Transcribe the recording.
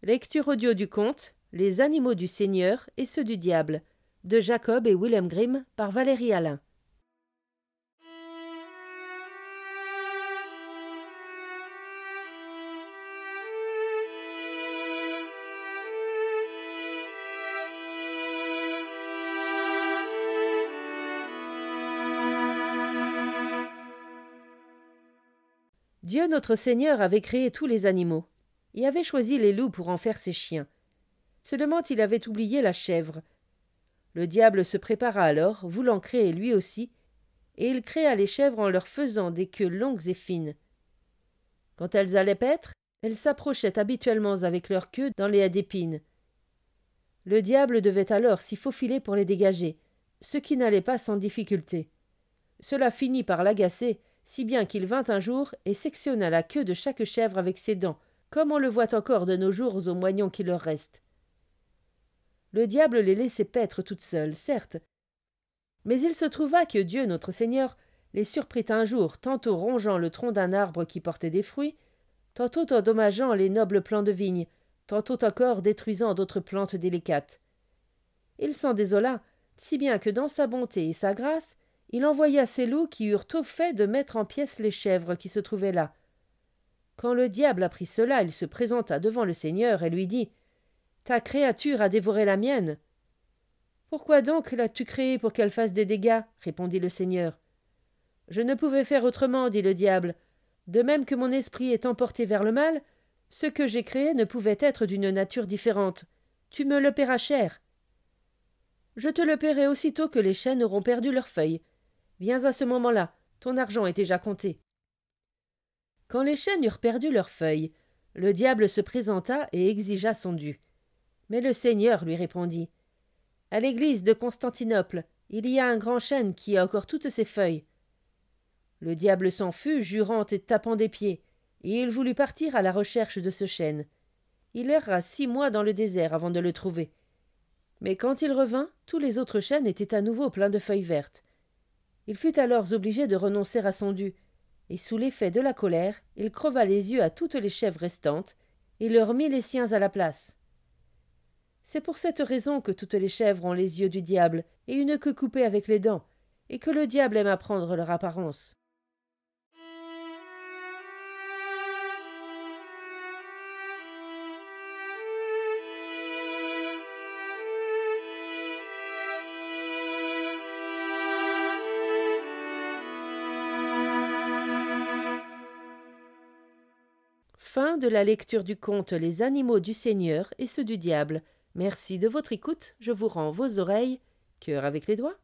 Lecture audio du conte Les animaux du Seigneur et ceux du diable de Jacob et Wilhelm Grimm par Valérie Alain. Dieu notre Seigneur avait créé tous les animaux et avait choisi les loups pour en faire ses chiens. Seulement il avait oublié la chèvre. Le diable se prépara alors, voulant créer lui aussi, et il créa les chèvres en leur faisant des queues longues et fines. Quand elles allaient paître, elles s'approchaient habituellement avec leur queue dans les haies d'épines. Le diable devait alors s'y faufiler pour les dégager, ce qui n'allait pas sans difficulté. Cela finit par l'agacer, si bien qu'il vint un jour et sectionna la queue de chaque chèvre avec ses dents, comme on le voit encore de nos jours aux moignons qui leur restent. Le diable les laissait paître toutes seules, certes, mais il se trouva que Dieu notre Seigneur les surprit un jour, tantôt rongeant le tronc d'un arbre qui portait des fruits, tantôt endommageant les nobles plants de vigne, tantôt encore détruisant d'autres plantes délicates. Il s'en désola, si bien que dans sa bonté et sa grâce, il envoya ses loups qui eurent tôt fait de mettre en pièces les chèvres qui se trouvaient là. Quand le diable apprit cela, il se présenta devant le Seigneur et lui dit « Ta créature a dévoré la mienne. » « Pourquoi donc l'as-tu créée pour qu'elle fasse des dégâts ?» répondit le Seigneur. « Je ne pouvais faire autrement, dit le diable. De même que mon esprit est emporté vers le mal, ce que j'ai créé ne pouvait être d'une nature différente. Tu me le paieras cher. »« Je te le paierai aussitôt que les chênes auront perdu leurs feuilles. Viens à ce moment-là, ton argent est déjà compté. » Quand les chênes eurent perdu leurs feuilles, le diable se présenta et exigea son dû. Mais le Seigneur lui répondit « À l'église de Constantinople, il y a un grand chêne qui a encore toutes ses feuilles. » Le diable s'en fut, jurant et tapant des pieds, et il voulut partir à la recherche de ce chêne. Il erra 6 mois dans le désert avant de le trouver. Mais quand il revint, tous les autres chênes étaient à nouveau pleins de feuilles vertes. Il fut alors obligé de renoncer à son dû, et sous l'effet de la colère, il creva les yeux à toutes les chèvres restantes, et leur mit les siens à la place. C'est pour cette raison que toutes les chèvres ont les yeux du diable et une queue coupée avec les dents, et que le diable aime apprendre leur apparence. Fin de la lecture du conte Les animaux du Seigneur et ceux du diable. Merci de votre écoute, je vous rends vos oreilles, cœur avec les doigts.